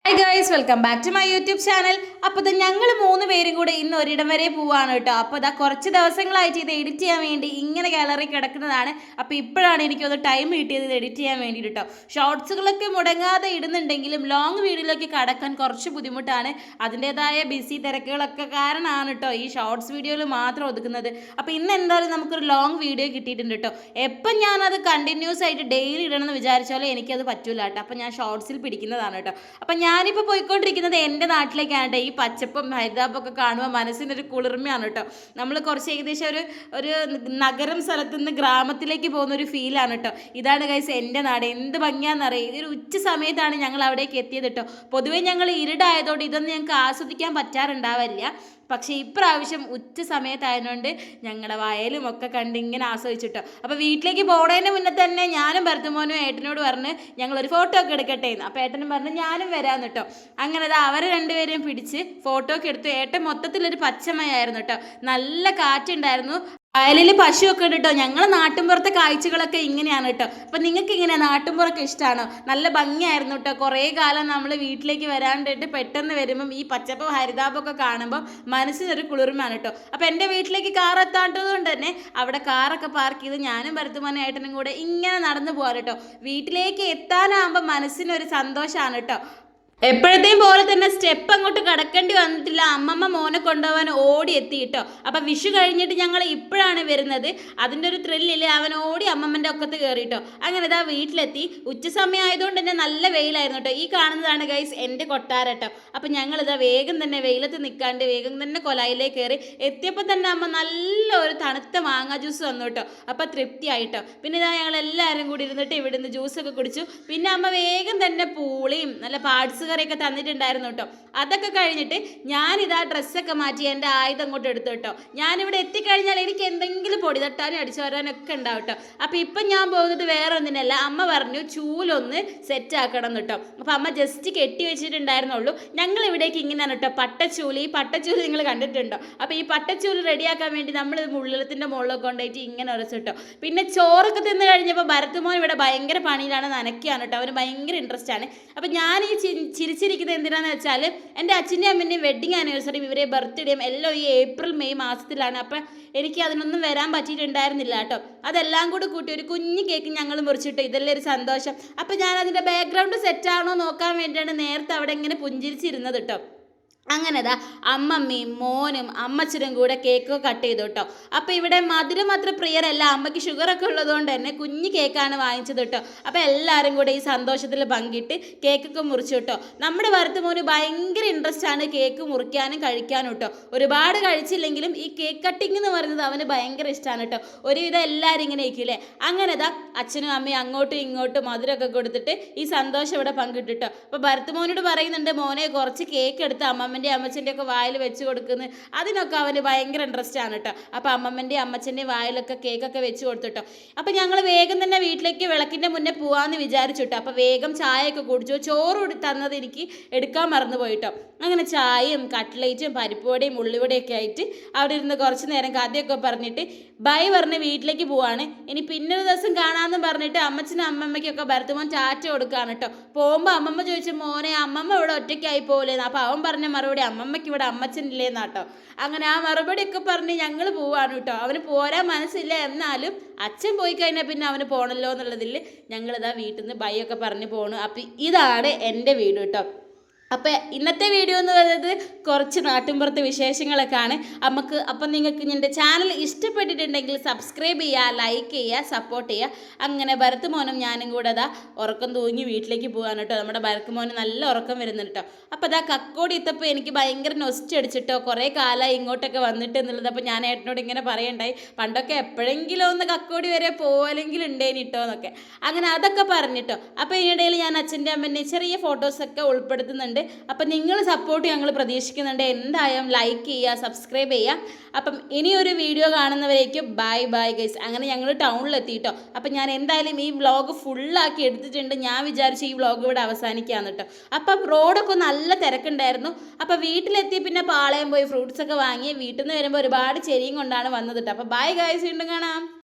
Hi guys, welcome back to my YouTube channel. അപ്പോൾ ഞങ്ങൾ മൂന്ന് പേരും കൂടെ ഇന്ന് ഒരിടം വരെ പോവാണ് കേട്ടോ. അപ്പോൾ കുറച്ച് ദിവസങ്ങളായിട്ട് ഇത് എഡിറ്റ് ചെയ്യാൻ വേണ്ടി ഇങ്ങനെ ഗാലറി കിടക്കുന്നതാണ്. അപ്പോൾ ഇപ്പോഴാണ് എനിക്കൊന്ന് ടൈം കിട്ടിയത് ഇത് എഡിറ്റ് ചെയ്യാൻ വേണ്ടിയിട്ട് കേട്ടോ. ഷോർട്സുകളൊക്കെ മുടങ്ങാതെ ഇടുന്നുണ്ടെങ്കിലും ലോങ് വീഡിയോയിലൊക്കെ കടക്കാൻ കുറച്ച് ബുദ്ധിമുട്ടാണ്. അതിൻ്റെതായ ബിസി തിരക്കുകളൊക്കെ കാരണമാണ് കേട്ടോ ഈ ഷോർട്സ് വീഡിയോയിൽ മാത്രം ഒതുക്കുന്നത്. അപ്പോൾ ഇന്ന് എന്തായാലും നമുക്കൊരു ലോങ് വീഡിയോ കിട്ടിയിട്ടുണ്ട് കേട്ടോ. എപ്പം ഞാനത് കണ്ടിന്യൂസ് ആയിട്ട് ഡെയിലി ഇടണമെന്ന് വിചാരിച്ചാലും എനിക്കത് പറ്റൂല കേട്ടോ. അപ്പോൾ ഞാൻ ഷോർട്സിൽ പിടിക്കുന്നതാണ് കേട്ടോ. അപ്പം ഞാനിപ്പോൾ പോയിക്കൊണ്ടിരിക്കുന്നത് എൻ്റെ നാട്ടിലേക്കാണ്. ഈ പച്ചപ്പും ഹരിതാപ്പൊക്കെ കാണുമ്പോൾ മനസ്സിനൊരു കുളിർമയാണ് കേട്ടോ. നമ്മൾ കുറച്ച് ഏകദേശം ഒരു നഗരം സ്ഥലത്തു നിന്ന് ഗ്രാമത്തിലേക്ക് പോകുന്ന ഒരു ഫീലാണ് കേട്ടോ. ഇതാണ് ഗൈസ് എൻ്റെ നാട്. എന്ത് ഭംഗിയാണെന്നറിയാം. ഇതൊരു ഉച്ച സമയത്താണ് ഞങ്ങൾ അവിടേക്ക് എത്തിയത് കേട്ടോ. പൊതുവേ ഞങ്ങൾ ഇരുടായതുകൊണ്ട് ഇതൊന്നും ഞങ്ങൾക്ക് ആസ്വദിക്കാൻ പറ്റാറുണ്ടാവില്ല. പക്ഷേ ഇപ്രാവശ്യം ഉച്ച സമയത്തായതുകൊണ്ട് ഞങ്ങളുടെ വയലും ഒക്കെ കണ്ട് ഇങ്ങനെ ആസ്വദിച്ചിട്ടോ. അപ്പോൾ വീട്ടിലേക്ക് പോണതിന് മുന്നേ തന്നെ ഞാനും ഭരത്തുമോനും ഏട്ടനോട് പറഞ്ഞ് ഞങ്ങളൊരു ഫോട്ടോ ഒക്കെ എടുക്കട്ടെ എന്ന്. അപ്പോൾ ഏട്ടനും പറഞ്ഞ് ഞാനും വരാമെന്ന് കേട്ടോ. അങ്ങനെ അവർ രണ്ടുപേരെയും പിടിച്ച് ഫോട്ടോ ഒക്കെ എടുത്തു. ഏട്ടൻ മൊത്തത്തിലൊരു പച്ചമയായിരുന്നു കേട്ടോ. നല്ല കാറ്റുണ്ടായിരുന്നു. വയലിൽ പശുവൊക്കെ ഉണ്ട് കേട്ടോ. ഞങ്ങൾ നാട്ടിൻപുറത്തെ കാഴ്ചകളൊക്കെ ഇങ്ങനെയാണ് കേട്ടോ. അപ്പം നിങ്ങൾക്ക് ഇങ്ങനെ നാട്ടിൻപുറമൊക്കെ ഇഷ്ടമാണോ? നല്ല ഭംഗിയായിരുന്നു കേട്ടോ. കുറേ കാലം നമ്മൾ വീട്ടിലേക്ക് വരാണ്ടിട്ട് പെട്ടെന്ന് വരുമ്പം ഈ പച്ചപ്പും ഹരിതാപമൊക്കെ കാണുമ്പോൾ മനസ്സിനൊരു കുളിർമയാണ് കേട്ടോ. അപ്പം എൻ്റെ വീട്ടിലേക്ക് കാർ എത്താത്തത് കൊണ്ട് തന്നെ അവിടെ കാറൊക്കെ പാർക്ക് ചെയ്ത് ഞാനും ഭരത്തുമോനും ഏട്ടനും കൂടെ ഇങ്ങനെ നടന്നു പോകാം കേട്ടോ. വീട്ടിലേക്ക് എത്താനാകുമ്പോൾ മനസ്സിനൊരു സന്തോഷമാണ് കേട്ടോ. എപ്പോഴത്തെയും പോലെ തന്നെ സ്റ്റെപ്പ് അങ്ങോട്ട് കടക്കേണ്ടി വന്നിട്ടില്ല. അമ്മമ്മ മോനെ കൊണ്ടുപോകാൻ ഓടി എത്തി കേട്ടോ. അപ്പം വിഷു കഴിഞ്ഞിട്ട് ഞങ്ങൾ ഇപ്പോഴാണ് വരുന്നത്. അതിൻ്റെ ഒരു ത്രില്ലിൽ അവൻ ഓടി അമ്മമ്മൻ്റെ ഒക്കത്ത് കയറിട്ടോ. അങ്ങനെ ഇതാ വീട്ടിലെത്തി. ഉച്ച സമയം ആയതുകൊണ്ട് തന്നെ നല്ല വെയിലായിരുന്നു കേട്ടോ. ഈ കാണുന്നതാണ് ഗൈസ് എൻ്റെ കൊട്ടാരം കേട്ടോ. അപ്പം ഞങ്ങളിതാ വേഗം തന്നെ വെയിലത്ത് നിൽക്കാണ്ട് വേഗം തന്നെ കൊലായിലേക്ക് കയറി. എത്തിയപ്പോൾ തന്നെ അമ്മ നല്ലൊരു തണുത്ത മാങ്ങ ജ്യൂസ് വന്നു കേട്ടോ. അപ്പം തൃപ്തിയായിട്ടോ. പിന്നെ ഇതാ ഞങ്ങൾ എല്ലാവരും കൂടി ഇരുന്നിട്ട് ഇവിടുന്ന് ജ്യൂസൊക്കെ കുടിച്ചു. പിന്നെ അമ്മ വേഗം തന്നെ പൂളിയും നല്ല പാഡ്സ് കറിയൊക്കെ തന്നിട്ടുണ്ടായിരുന്നു കേട്ടോ. അതൊക്കെ കഴിഞ്ഞിട്ട് ഞാനിതാ ഡ്രസ്സൊക്കെ മാറ്റി എൻ്റെ ആയുധം അങ്ങോട്ട് എടുത്തു കേട്ടോ. ഞാനിവിടെ എത്തിക്കഴിഞ്ഞാൽ എനിക്ക് എന്തെങ്കിലും പൊടി തട്ടാനും അടിച്ചു വരാനൊക്കെ ഉണ്ടാവും കേട്ടോ. അപ്പം ഇപ്പം ഞാൻ പോകുന്നത് വേറെ ഒന്നിനല്ല. അമ്മ പറഞ്ഞു ചൂലൊന്ന് സെറ്റ് ആക്കണം കേട്ടോ. അപ്പം അമ്മ ജസ്റ്റ് കെട്ടി വെച്ചിട്ടുണ്ടായിരുന്നുള്ളൂ. ഞങ്ങൾ ഇവിടേക്ക് ഇങ്ങനെയാണ് കേട്ടോ പട്ടച്ചൂല്. ഈ പട്ടച്ചൂല് നിങ്ങൾ കണ്ടിട്ടുണ്ടോ? അപ്പോൾ ഈ പട്ടച്ചൂല് റെഡിയാക്കാൻ വേണ്ടി നമ്മൾ മുള്ളിലത്തിൻ്റെ മുകളിലൊക്കെ കൊണ്ടുപോയിട്ട് ഇങ്ങനെ ഉരച്ചു കേട്ടോ. പിന്നെ ചോറൊക്കെ തിന്ന് കഴിഞ്ഞപ്പോൾ ഭരത്തുമോൻ ഇവിടെ ഭയങ്കര പണിയിലാണ്, നനയ്ക്കുകയാണ് കേട്ടോ. അവന് ഭയങ്കര ഇൻട്രസ്റ്റ് ആണ്. അപ്പം ഞാൻ ഈ ചിരിച്ചിരിക്കുന്നത് എന്തിനാന്ന് വെച്ചാൽ എൻ്റെ അച്ഛൻ്റെയും അമ്മൻ്റെയും വെഡ്ഡിങ് ആനിവേഴ്സറിയും ഇവരെ ബർത്ത്ഡേയും എല്ലാം ഈ ഏപ്രിൽ മെയ് മാസത്തിലാണ്. അപ്പം എനിക്ക് അതിനൊന്നും വരാൻ പറ്റിയിട്ടുണ്ടായിരുന്നില്ല കേട്ടോ. അതെല്ലാം കൂടി കൂട്ടി ഒരു കുഞ്ഞു കേക്ക് ഞങ്ങൾ മുറിച്ചിട്ടോ. ഇതല്ലേ ഒരു സന്തോഷം. അപ്പം ഞാൻ അതിൻ്റെ ബാക്ക്ഗ്രൗണ്ട് സെറ്റാണോ നോക്കാൻ വേണ്ടിയാണ് നേരത്തെ അവിടെ ഇങ്ങനെ പുഞ്ചിരിച്ചിരുന്നത് കേട്ടോ. അങ്ങനെതാ അമ്മമ്മയും മോനും അമ്മച്ചനും കൂടെ കേക്കൊക്കെ കട്ട് ചെയ്തു കേട്ടോ. അപ്പോൾ ഇവിടെ മധുരം അത്ര പ്രിയരല്ല. അമ്മയ്ക്ക് ഷുഗറൊക്കെ ഉള്ളതുകൊണ്ട് തന്നെ കുഞ്ഞു കേക്കാണ് വാങ്ങിച്ചത് കേട്ടോ. അപ്പോൾ എല്ലാവരും കൂടെ ഈ സന്തോഷത്തിൽ പങ്കിട്ട് കേക്കൊക്കെ മുറിച്ചു കേട്ടോ. നമ്മുടെ ഭരത്തുമോന് ഭയങ്കര ഇൻട്രസ്റ്റ് ആണ് കേക്ക് മുറിക്കാനും കഴിക്കാനും കേട്ടോ. ഒരുപാട് കഴിച്ചില്ലെങ്കിലും ഈ കേക്ക് കട്ടിങ് എന്ന് പറയുന്നത് അവന് ഭയങ്കര ഇഷ്ടമാണ് കേട്ടോ. ഒരുവിധം എല്ലാവരും ഇങ്ങനെ ഇരിക്കില്ലേ. അങ്ങനെതാ അച്ഛനും അമ്മയും അങ്ങോട്ടും ഇങ്ങോട്ടും മധുരമൊക്കെ കൊടുത്തിട്ട് ഈ സന്തോഷം ഇവിടെ പങ്കിട്ടിട്ടോ. അപ്പോൾ ഭരത്തുമോനോട് പറയുന്നുണ്ട്, മോനെ കുറച്ച് കേക്ക് എടുത്ത് അമ്മമ്മൻ്റെ അമ്മച്ചൻ്റെ ഒക്കെ വായിൽ വെച്ച് കൊടുക്കുന്നത്. അതിനൊക്കെ അവന് ഭയങ്കര ഇൻട്രസ്റ്റ് ആണ് കേട്ടോ. അപ്പോൾ അമ്മമ്മൻ്റെ അമ്മച്ചൻ്റെ വായിലൊക്കെ കേക്കൊക്കെ വെച്ച് കൊടുത്തിട്ടോ. അപ്പോൾ ഞങ്ങൾ വേഗം തന്നെ വീട്ടിലേക്ക് വിളക്കിൻ്റെ മുന്നേ പോകാമെന്ന് വിചാരിച്ചു കേട്ടോ. അപ്പോൾ വേഗം ചായയൊക്കെ കുടിച്ചു. ചോറ് തന്നത് എനിക്ക് എടുക്കാൻ മറന്നു പോയിട്ടോ. അങ്ങനെ ചായയും കട്ട്ലേറ്റും പരിപ്പുവടയും ഉള്ളിവടയൊക്കെ ആയിട്ട് അവിടെ ഇരുന്ന് കുറച്ച് നേരം കഥയൊക്കെ പറഞ്ഞിട്ട് ബൈ പറഞ്ഞ് വീട്ടിലേക്ക് പോവാണ്. ഇനി പിന്നൊരു ദിവസം കാണാമെന്ന് പറഞ്ഞിട്ട് അമ്മച്ചനും അമ്മമ്മയ്ക്കൊക്കെ ഭരത്തുമോൻ ടാറ്റ കൊടുക്കുകയാണ് കേട്ടോ. പോകുമ്പോൾ അമ്മമ്മ ചോദിച്ചു, മോനെ അമ്മമ്മ ഇവിടെ ഒറ്റയ്ക്കായി പോലെന്ന്. അപ്പോൾ അവൻ പറഞ്ഞ മറുപടി, അമ്മമ്മയ്ക്ക് ഇവിടെ അമ്മച്ചനില്ലേന്നാട്ടോ. അങ്ങനെ ആ മറുപടിയൊക്കെ പറഞ്ഞ് ഞങ്ങൾ പോവാണ് കേട്ടോ. അവന് പോരാൻ മനസ്സില്ല, എന്നാലും അച്ഛൻ പോയി കഴിഞ്ഞാൽ പിന്നെ അവന് പോകണല്ലോ എന്നുള്ളതിൽ ഞങ്ങളിതാ വീട്ടിൽ നിന്ന് ബൈ ഒക്കെ പറഞ്ഞ് പോകണു. അപ്പം ഇതാണ് എൻ്റെ വീട് കേട്ടോ. അപ്പോൾ ഇന്നത്തെ വീഡിയോ എന്ന് പറയുന്നത് കുറച്ച് നാട്ടിൻപുറത്തെ വിശേഷങ്ങളൊക്കെയാണ് നമുക്ക്. അപ്പം നിങ്ങൾക്ക് എൻ്റെ ചാനൽ ഇഷ്ടപ്പെട്ടിട്ടുണ്ടെങ്കിൽ സബ്സ്ക്രൈബ് ചെയ്യുക, ലൈക്ക് ചെയ്യുക, സപ്പോർട്ട് ചെയ്യുക. അങ്ങനെ ഭരത്തുമോനും ഞാനും കൂടെ അതാ ഉറക്കം തൂങ്ങി വീട്ടിലേക്ക് പോകാൻ കേട്ടോ. നമ്മുടെ ഭരത്തുമോന് നല്ല ഉറക്കം വരുന്നുണ്ട് കേട്ടോ. അപ്പോൾ അതാ കക്കോടി എത്തപ്പോൾ എനിക്ക് ഭയങ്കര നൊസ്റ്റ് അടിച്ചിട്ടോ. കുറേ കാലമായി ഇങ്ങോട്ടൊക്കെ വന്നിട്ട് എന്നുള്ളത്. അപ്പോൾ ഞാൻ ഏട്ടനോട് ഇങ്ങനെ പറയണ്ടായി, പണ്ടൊക്കെ എപ്പോഴെങ്കിലും ഒന്ന് കക്കോടി വരെ പോലെങ്കിലും ഉണ്ടേനിട്ടോ എന്നൊക്കെ. അങ്ങനെ അതൊക്കെ പറഞ്ഞിട്ടോ. അപ്പോൾ ഇതിനിടയിൽ ഞാൻ അച്ഛൻ്റെ അമ്മേൻ്റെ ചെറിയ ഫോട്ടോസൊക്കെ ഉൾപ്പെടുത്തുന്നുണ്ട്. അപ്പം നിങ്ങൾ സപ്പോർട്ട് ഞങ്ങൾ പ്രതീക്ഷിക്കുന്നുണ്ട്. എന്തായാലും ലൈക്ക് ചെയ്യുക, സബ്സ്ക്രൈബ് ചെയ്യുക. അപ്പം ഇനിയൊരു വീഡിയോ കാണുന്നവരേക്കും ബൈ ബൈ ഗൈസ്. അങ്ങനെ ഞങ്ങൾ ടൗണിലെത്തിയിട്ടോ. അപ്പം ഞാൻ എന്തായാലും ഈ വ്ളോഗ് ഫുള്ളാക്കി എടുത്തിട്ടുണ്ട്. ഞാൻ വിചാരിച്ചു ഈ വ്ളോഗ് ഇവിടെ അവസാനിക്കാമെന്ന് കേട്ടോ. അപ്പം റോഡൊക്കെ നല്ല തിരക്കുണ്ടായിരുന്നു. അപ്പം വീട്ടിലെത്തി പിന്നെ പാളയം പോയി ഫ്രൂട്ട്സൊക്കെ വാങ്ങി വീട്ടിൽ നിന്ന് വരുമ്പോൾ ഒരുപാട് ചെരിയും കൊണ്ടാണ് വന്നത് കേട്ടോ. അപ്പം ബൈ ഗൈസ്, വീണ്ടും കാണാം.